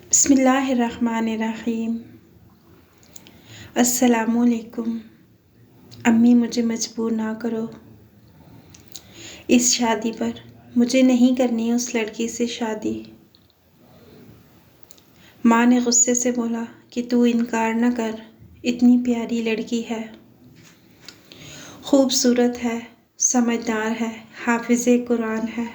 बिस्मिल्लाहिर्रहमानिर्रहीम। अस्सलामुअलैकुम। अम्मी मुझे मजबूर ना करो इस शादी पर, मुझे नहीं करनी उस लड़की से शादी। माँ ने गुस्से से बोला कि तू इनकार न कर, इतनी प्यारी लड़की है, खूबसूरत है, समझदार है, हाफिज़े कुरान है,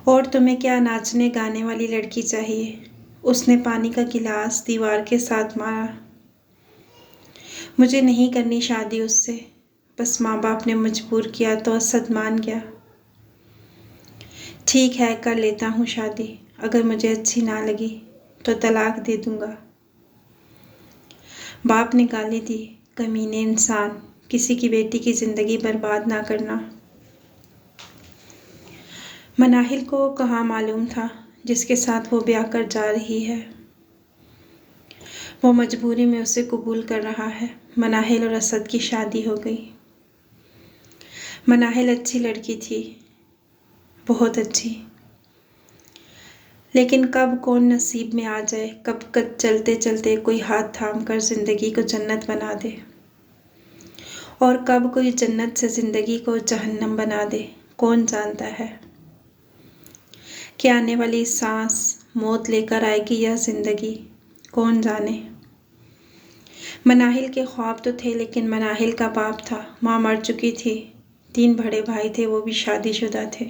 और तुम्हें क्या नाचने गाने वाली लड़की चाहिए। उसने पानी का गिलास दीवार के साथ मारा। मुझे नहीं करनी शादी उससे, बस माँ बाप ने मजबूर किया तो असद मान गया। ठीक है, कर लेता हूँ शादी, अगर मुझे अच्छी ना लगी तो तलाक दे दूँगा। बाप ने गाली दी, कमीने इंसान, किसी की बेटी की ज़िंदगी बर्बाद ना करना। मनाहिल को कहाँ मालूम था जिसके साथ वो ब्याह कर जा रही है, वो मजबूरी में उसे कबूल कर रहा है। मनाहिल और असद की शादी हो गई। मनाहिल अच्छी लड़की थी, बहुत अच्छी, लेकिन कब कौन नसीब में आ जाए, कब चलते चलते कोई हाथ थाम कर ज़िंदगी को जन्नत बना दे, और कब कोई जन्नत से ज़िंदगी को जहन्नम बना दे, कौन जानता है। कि आने वाली सांस मौत लेकर आएगी या ज़िंदगी, कौन जाने। मनाहिल के ख्वाब तो थे, लेकिन मनाहिल का बाप था, माँ मर चुकी थी, 3 बड़े भाई थे, वो भी शादीशुदा थे।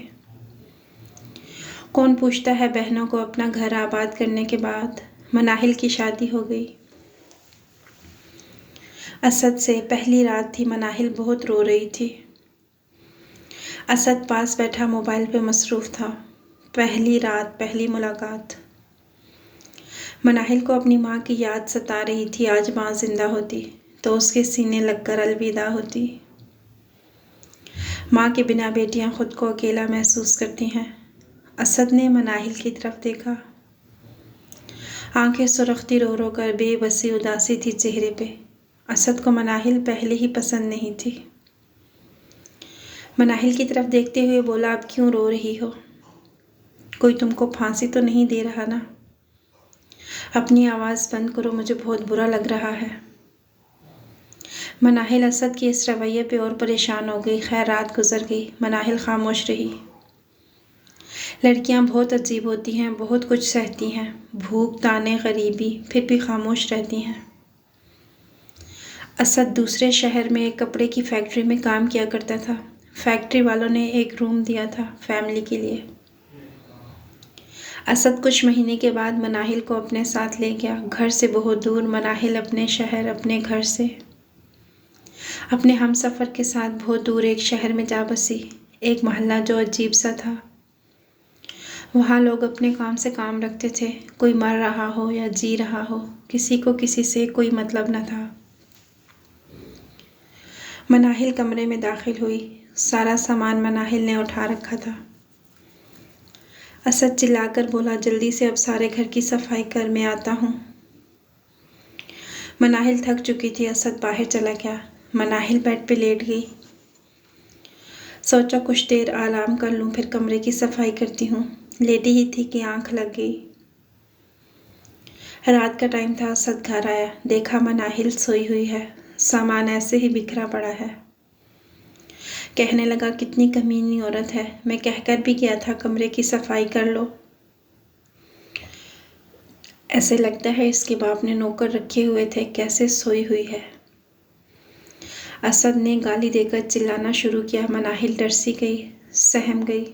कौन पूछता है बहनों को अपना घर आबाद करने के बाद। मनाहिल की शादी हो गई। असद से पहली रात थी, मनाहिल बहुत रो रही थी। असद पास बैठा मोबाइल पे मसरूफ़ था। पहली रात, पहली मुलाकात। मनाहिल को अपनी माँ की याद सता रही थी। आज माँ जिंदा होती तो उसके सीने लगकर अलविदा होती। माँ के बिना बेटियाँ खुद को अकेला महसूस करती हैं। असद ने मनाहिल की तरफ देखा। आंखें सुरखती रो रो कर बेबसी उदासी थी चेहरे पे। असद को मनाहिल पहले ही पसंद नहीं थी। मनाहिल की तरफ देखते हुए बोला, अब क्यों रो रही हो? कोई तुमको फांसी तो नहीं दे रहा ना? अपनी आवाज़ बंद करो, मुझे बहुत बुरा लग रहा है। मनाहिल असद के इस रवैये पे और परेशान हो गई। खैर, रात गुजर गई, मनाहिल खामोश रही। लड़कियां बहुत अजीब होती हैं, बहुत कुछ सहती हैं, भूख, ताने, गरीबी, फिर भी खामोश रहती हैं। असद दूसरे शहर में एक कपड़े की फैक्ट्री में काम किया करता था। फैक्ट्री वालों ने एक रूम दिया था फैमिली के लिए। असद कुछ महीने के बाद मनाहिल को अपने साथ ले गया, घर से बहुत दूर। मनाहिल अपने शहर, अपने घर से, अपने हमसफ़र के साथ बहुत दूर एक शहर में जा बसी। एक मोहल्ला जो अजीब सा था। वहाँ लोग अपने काम से काम रखते थे। कोई मर रहा हो या जी रहा हो, किसी को किसी से कोई मतलब न था। मनाहिल कमरे में दाखिल हुई। सारा सामान मनाहिल ने उठा रखा था। असद चिल्लाकर बोला, जल्दी से अब सारे घर की सफाई कर, मैं आता हूँ। मनाहिल थक चुकी थी। असद बाहर चला गया। मनाहिल बेड पे लेट गई। सोचा कुछ देर आराम कर लूँ, फिर कमरे की सफाई करती हूँ। लेटी ही थी कि आंख लग गई। रात का टाइम था। असद घर आया, देखा मनाहिल सोई हुई है, सामान ऐसे ही बिखरा पड़ा है। कहने लगा, कितनी कमीनी औरत है, मैं कहकर भी गया था कमरे की सफाई कर लो। ऐसे लगता है इसके बाप ने नौकर रखे हुए थे, कैसे सोई हुई है। असद ने गाली देकर चिल्लाना शुरू किया। मनाहिल डर सी गई, सहम गई।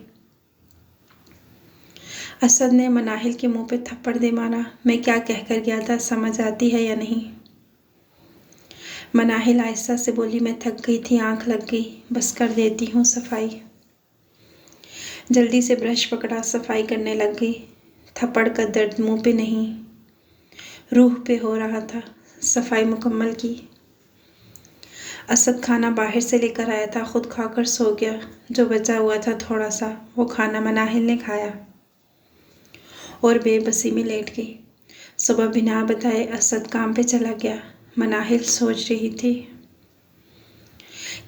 असद ने मनाहिल के मुंह पे थप्पड़ दे मारा। मैं क्या कहकर गया था, समझ आती है या नहीं? मनाहिल आहिस्ता से बोली, मैं थक गई थी, आंख लग गई, बस कर देती हूँ सफाई। जल्दी से ब्रश पकड़ा, सफाई करने लग गई। थप्पड़ का दर्द मुंह पे नहीं, रूह पे हो रहा था। सफाई मुकम्मल की। असद खाना बाहर से लेकर आया था, खुद खाकर सो गया। जो बचा हुआ था थोड़ा सा, वो खाना मनाहिल ने खाया और बेबसी में लेट गई। सुबह बिना बताए असद काम पे चला गया। मनाहिल सोच रही थी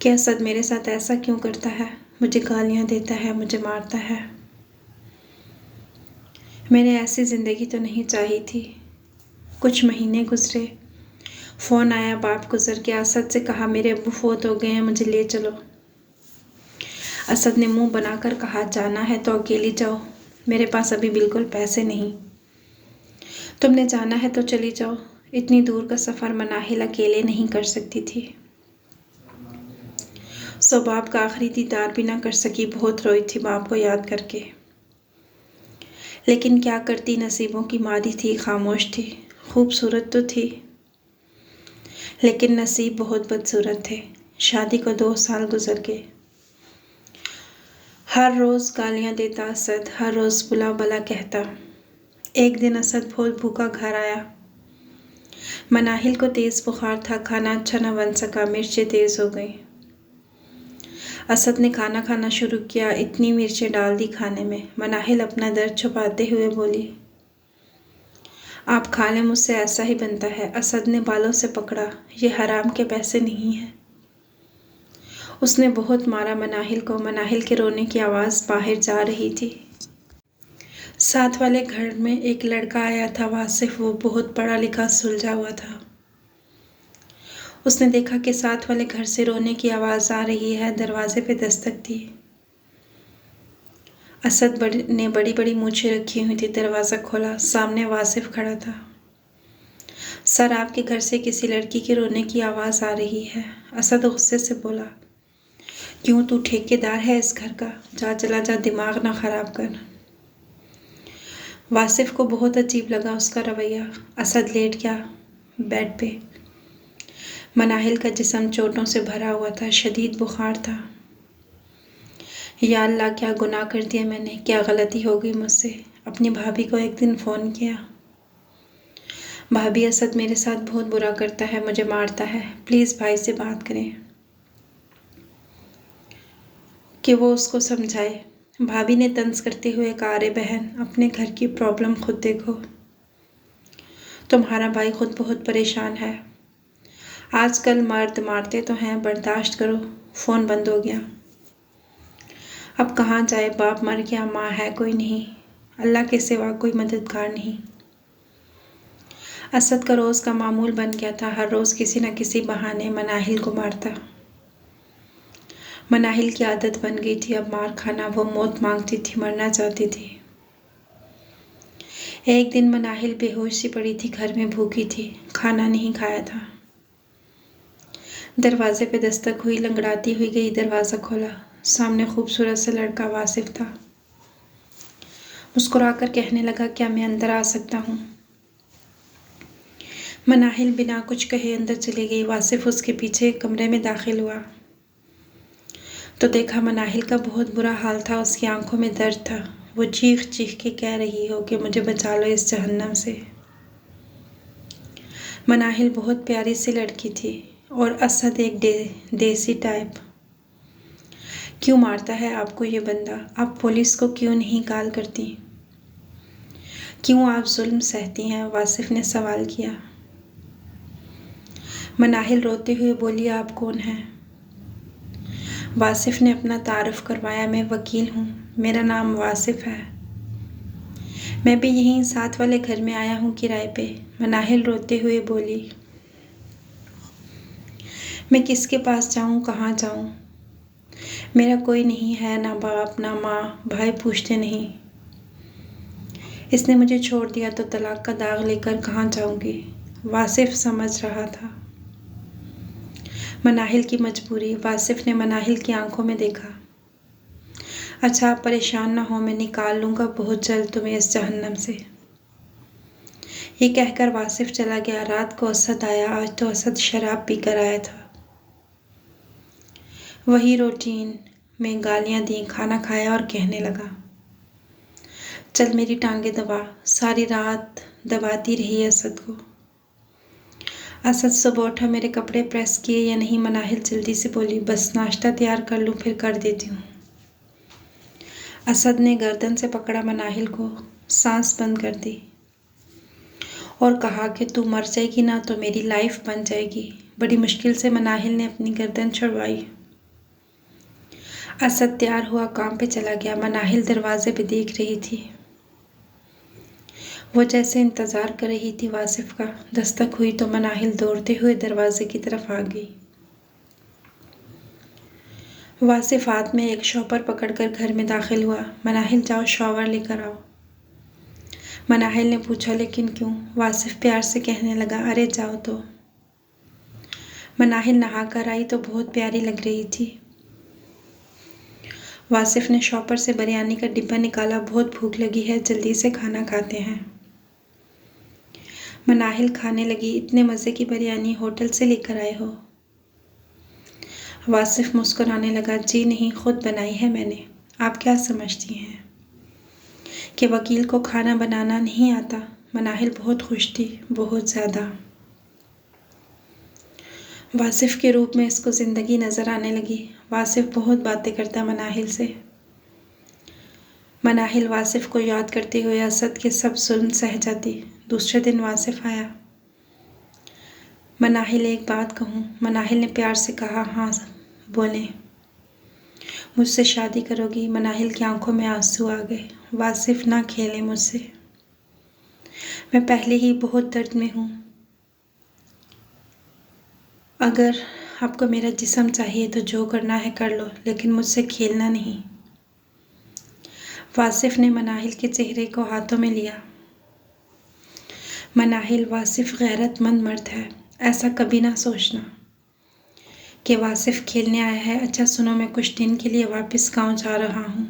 कि असद मेरे साथ ऐसा क्यों करता है, मुझे गालियाँ देता है, मुझे मारता है। मैंने ऐसी ज़िंदगी तो नहीं चाही थी। कुछ महीने गुजरे, फ़ोन आया बाप गुजर के। असद से कहा मेरे अब्बू फोत हो गए हैं, मुझे ले चलो। असद ने मुंह बनाकर कहा जाना है तो अकेली जाओ, मेरे पास अभी बिल्कुल पैसे नहीं। तुमने जाना है तो चली जाओ, इतनी दूर का सफ़र मनाहिल अकेले नहीं कर सकती थी। सो बाप का आखिरी दीदार भी ना कर सकी, बहुत रोई थी बाप को याद करके। लेकिन क्या करती, नसीबों की मारी थी, खामोश थी। खूबसूरत तो थी लेकिन नसीब बहुत बदसूरत थे। शादी को 2 साल गुजर गए। हर रोज़ गालियाँ देता असद, हर रोज़ बुला भला कहता। एक दिन असद बहुत भूखा घर आया। मनाहिल को तेज़ बुखार था, खाना अच्छा न बन सका, मिर्चें तेज़ हो गई। असद ने खाना खाना शुरू किया, इतनी मिर्चें डाल दी खाने में। मनाहिल अपना दर्द छुपाते हुए बोली, आप खा लें, मुझसे ऐसा ही बनता है। असद ने बालों से पकड़ा, ये हराम के पैसे नहीं हैं। उसने बहुत मारा मनाहिल को। मनाहिल के रोने की आवाज़ बाहर जा रही थी। साथ वाले घर में एक लड़का आया था, वासिफ। वो बहुत पढ़ा लिखा सुलझा हुआ था। उसने देखा कि साथ वाले घर से रोने की आवाज़ आ रही है। दरवाजे पे दस्तक दी। असद ने बड़ी बड़ी मूछें रखी हुई थी। दरवाज़ा खोला, सामने वासिफ खड़ा था। सर, आपके घर से किसी लड़की के रोने की आवाज़ आ रही है। असद गुस्से से बोला, क्यों, तू ठेकेदार है इस घर का? जा, चला जा, दिमाग ना ख़राब कर। वासिफ को बहुत अजीब लगा उसका रवैया। असद लेट गया बेड पे। मनाहिल का जिस्म चोटों से भरा हुआ था, शदीद बुखार था। या अल्लाह, क्या गुनाह कर दिया मैंने, क्या गलती हो गई मुझसे। अपनी भाभी को एक दिन फ़ोन किया, भाभी, असद मेरे साथ बहुत बुरा करता है, मुझे मारता है, प्लीज़ भाई से बात करें कि वो उसको समझाए। भाभी ने तंज करते हुए कहा, अरे बहन, अपने घर की प्रॉब्लम खुद देखो, तुम्हारा भाई खुद बहुत परेशान है। आजकल मर्द मारते तो हैं, बर्दाश्त करो। फ़ोन बंद हो गया। अब कहाँ जाए, बाप मर गया, माँ है कोई नहीं, अल्लाह के सिवा कोई मददगार नहीं। असद का रोज़ का मामूल बन गया था। हर रोज़ किसी न किसी बहाने मनाहिल को मारता। मनाहिल की आदत बन गई थी अब मार खाना। वो मौत मांगती थी, मरना चाहती थी। एक दिन मनाहिल बेहोश सी पड़ी थी, घर में भूखी थी, खाना नहीं खाया था। दरवाजे पे दस्तक हुई, लंगड़ाती हुई गई, दरवाज़ा खोला। सामने खूबसूरत सा लड़का वासिफ था। मुस्कुराकर कहने लगा, क्या मैं अंदर आ सकता हूँ? मनाहिल बिना कुछ कहे अंदर चली गई। वासिफ उसके पीछे कमरे में दाखिल हुआ तो देखा मनाहिल का बहुत बुरा हाल था। उसकी आंखों में दर्द था। वो चीख चीख के कह रही हो कि मुझे बचा लो इस जहन्नम से। मनाहिल बहुत प्यारी सी लड़की थी और असद एक देसी टाइप। क्यों मारता है आपको ये बंदा? आप पुलिस को क्यों नहीं कॉल करती? क्यों आप जुल्म सहती हैं? वासिफ ने सवाल किया। मनाहिल रोते हुए बोली, आप कौन हैं? वासिफ ने अपना तारुफ करवाया, मैं वकील हूँ, मेरा नाम वासिफ है, मैं भी यहीं साथ वाले घर में आया हूँ किराए पे। मनाहिल रोते हुए बोली, मैं किसके पास जाऊँ, कहाँ जाऊँ? मेरा कोई नहीं है, ना बाप ना माँ, भाई पूछते नहीं। इसने मुझे छोड़ दिया तो तलाक का दाग लेकर कहाँ जाऊँगी? वासिफ समझ रहा था मनाहिल की मजबूरी। वासिफ ने मनाहिल की आंखों में देखा। अच्छा, आप परेशान ना हो, मैं निकाल लूँगा बहुत जल्द तुम्हें इस जहन्नम से। ये कहकर वासिफ चला गया। रात को असद आया। आज तो असद शराब पीकर आया था। वही रूटीन में गालियाँ दी, खाना खाया और कहने लगा, चल मेरी टांगे दबा। सारी रात दबाती रही असद को। असद सुबह उठा, मेरे कपड़े प्रेस किए या नहीं? मनाहिल जल्दी से बोली, बस नाश्ता तैयार कर लूँ फिर कर देती हूँ। असद ने गर्दन से पकड़ा मनाहिल को, सांस बंद कर दी और कहा कि तू मर जाएगी ना तो मेरी लाइफ बन जाएगी। बड़ी मुश्किल से मनाहिल ने अपनी गर्दन छुड़वाई। असद तैयार हुआ, काम पे चला गया। मनाहिल दरवाजे पे देख रही थी। वो जैसे इंतज़ार कर रही थी वासिफ का। दस्तक हुई तो मनाहिल दौड़ते हुए दरवाजे की तरफ आ गई। वासिफ हाथ में एक शॉपर पकड़कर घर में दाखिल हुआ। मनाहिल जाओ शॉवर लेकर आओ। मनाहिल ने पूछा लेकिन क्यों? वासिफ प्यार से कहने लगा अरे जाओ तो। मनाहिल नहा कर आई तो बहुत प्यारी लग रही थी। वासिफ ने शॉपर से बिरयानी का डिब्बा निकाला। बहुत भूख लगी है, जल्दी से खाना खाते हैं। मनाहिल खाने लगी। इतने मज़े की बिरयानी होटल से लेकर आए हो? वासिफ मुस्कुराने लगा। जी नहीं, खुद बनाई है मैंने। आप क्या समझती हैं कि वकील को खाना बनाना नहीं आता? मनाहिल बहुत खुश थी, बहुत ज़्यादा। वासिफ के रूप में इसको ज़िंदगी नज़र आने लगी। वासिफ बहुत बातें करता मनाहिल से। मनाहिल वासिफ को याद करते हुए असद के सब जुल्म सह जाती। दूसरे दिन वासिफ आया। मनाहिल एक बात कहूँ? मनाहिल ने प्यार से कहा। हाँ बोलें। मुझसे शादी करोगी? मनाहिल की आंखों में आंसू आ गए। वासिफ ना खेले मुझसे, मैं पहले ही बहुत दर्द में हूँ। अगर आपको मेरा जिस्म चाहिए तो जो करना है कर लो, लेकिन मुझसे खेलना नहीं। वासिफ ने मनाहिल के चेहरे को हाथों में लिया। मनाहिल, वासिफ गैरतमंद मर्द है, ऐसा कभी ना सोचना कि वासिफ खेलने आया है। अच्छा सुनो, मैं कुछ दिन के लिए वापस गांव जा रहा हूँ।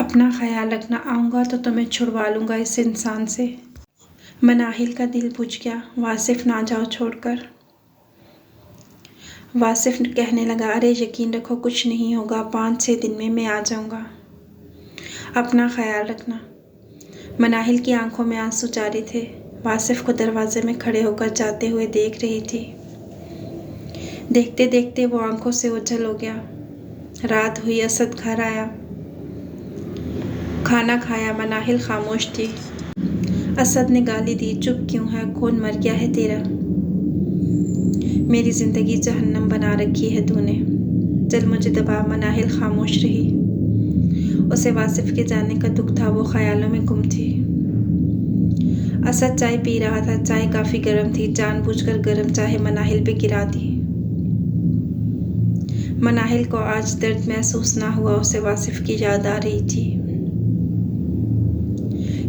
अपना ख्याल रखना, आऊँगा तो तुम्हें छुड़वा लूँगा इस इंसान से। मनाहिल का दिल बुझ गया। वासिफ ना जाओ छोड़कर। वासिफ कहने लगा अरे यकीन रखो कुछ नहीं होगा, 5-6 दिन में मैं आ जाऊँगा। अपना ख्याल रखना। मनाहिल की आंखों में आंसू जारी थे। वासिफ को दरवाजे में खड़े होकर जाते हुए देख रही थी। देखते देखते वो आंखों से ओझल हो गया। रात हुई, असद घर आया, खाना खाया। मनाहिल खामोश थी। असद ने गाली दी, चुप क्यों है? कौन मर गया है तेरा? मेरी ज़िंदगी जहन्नम बना रखी है तूने। चल मुझे दबा। मनाहिल खामोश रही। उसे वासिफ के जाने का दुख था, वो ख्यालों में गुम थी। असद चाय पी रहा था। चाय काफ़ी गर्म थी। जानबूझकर गर्म चाय मनाहिल पे गिरा दी। मनाहिल को आज दर्द महसूस ना हुआ, उसे वासिफ की याद आ रही थी।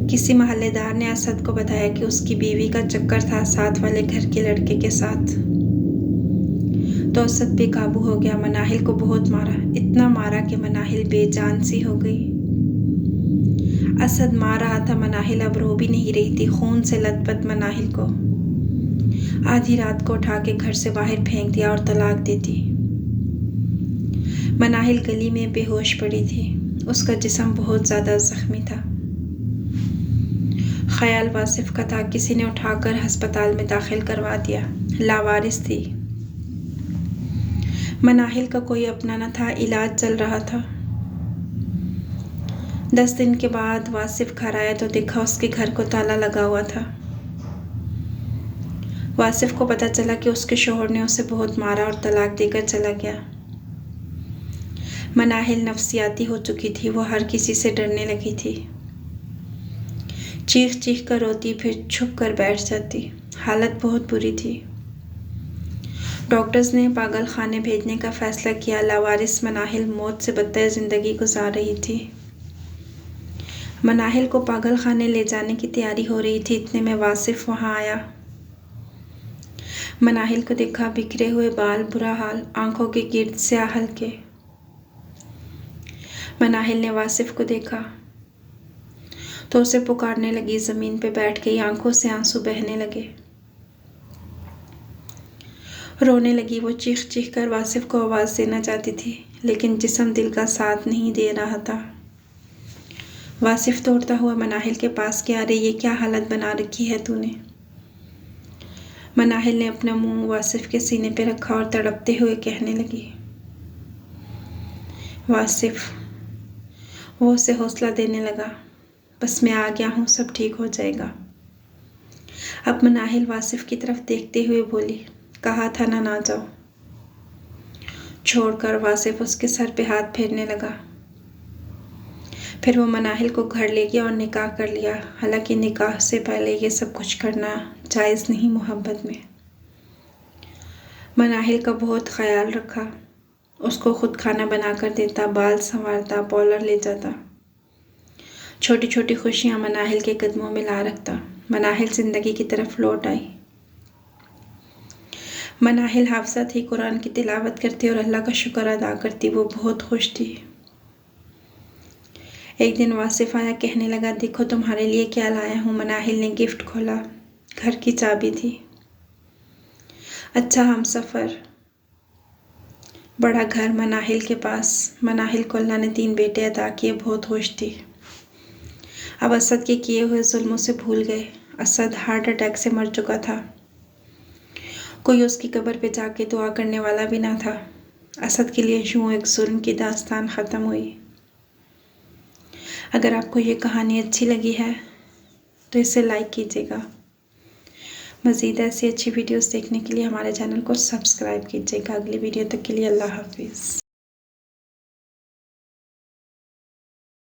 किसी मोहल्लेदार ने असद को बताया कि उसकी बीवी का चक्कर था साथ वाले घर के लड़के के साथ, तो असद बेकाबू हो गया। मनाहिल को बहुत मारा, इतना मारा कि मनाहिल बेजान सी हो गई। असद मार रहा था, मनाहिल अब रो भी नहीं रही थी। खून से लथपथ मनाहिल को आधी रात को उठा के घर से बाहर फेंक दिया और तलाक दे दी। मनाहिल गली में बेहोश पड़ी थी। उसका जिस्म बहुत ज़्यादा जख्मी था। ख्याल वासिफ का था, किसी ने उठाकर अस्पताल में दाखिल करवा दिया। लावारिस थी। मनाहिल का कोई अपना न था, इलाज चल रहा था। 10 दिन के बाद वासिफ घर आया तो देखा उसके घर को ताला लगा हुआ था। वासिफ को पता चला कि उसके शौहर ने उसे बहुत मारा और तलाक देकर चला गया। मनाहिल नफसियाती हो चुकी थी, वो हर किसी से डरने लगी थी। चीख चीख कर रोती, फिर छुप कर बैठ जाती। हालत बहुत बुरी थी। डॉक्टर्स ने पागल खाने भेजने का फैसला किया। लावारिस मनाहिल मौत से बदतर ज़िंदगी गुजार रही थी। मनाहिल को पागल खाने ले जाने की तैयारी हो रही थी, इतने में वासिफ वहाँ आया। मनाहिल को देखा, बिखरे हुए बाल, बुरा हाल, आंखों के गिर्द स्याह हल्के। मनाहिल ने वासिफ को देखा तो उसे पुकारने लगी। ज़मीन पे बैठ गई, आंखों से आंसू बहने लगे। रोने लगी। वो चीख चीख कर वासिफ को आवाज़ देना चाहती थी, लेकिन जिस्म दिल का साथ नहीं दे रहा था। वासिफ दौड़ता हुआ मनाहिल के पास गया। अरे ये क्या हालत बना रखी है तूने? मनाहिल ने अपना मुंह वासिफ के सीने पे रखा और तड़पते हुए कहने लगी। वासिफ वो उसे हौसला देने लगा। बस मैं आ गया हूँ, सब ठीक हो जाएगा। अब मनाहिल वासिफ की तरफ देखते हुए बोली, कहा था ना जाओ। छोड़कर वासिफ उसके सर पे हाथ फेरने लगा। फिर वो मनाहिल को घर ले गया और निकाह कर लिया। हालांकि निकाह से पहले ये सब कुछ करना जायज़ नहीं मोहब्बत में। मनाहिल का बहुत ख्याल रखा, उसको खुद खाना बना कर देता, बाल संवारता, पार्लर ले जाता, छोटी छोटी खुशियाँ मनाहिल के कदमों में ला रखता। मनाहिल ज़िंदगी की तरफ लौट आई। मनाहिल हाफ़िज़ा थी, कुरान की तिलावत करती और अल्लाह का शुक्र अदा करती। वो बहुत खुश थी। एक दिन वासिफ आया, कहने लगा, देखो तुम्हारे लिए क्या लाया हूँ। मनाहिल ने गिफ्ट खोला, घर की चाबी थी। अच्छा हमसफ़र, बड़ा घर मनाहिल के पास। मनाहिल को अल्लाह ने 3 बेटे अता किए। बहुत खुश थी। अब असद के किए हुए जुल्मों से भूल गए। असद हार्ट अटैक से मर चुका था। कोई उसकी कब्र पे जाके दुआ करने वाला भी ना था। असद के लिए यूँ एक जुल्म की दास्तान ख़त्म हुई। अगर आपको ये कहानी अच्छी लगी है तो इसे लाइक कीजिएगा। मज़ीद ऐसी अच्छी वीडियोस देखने के लिए हमारे चैनल को सब्सक्राइब कीजिएगा। अगली वीडियो तक के लिए अल्लाह हाफिज़।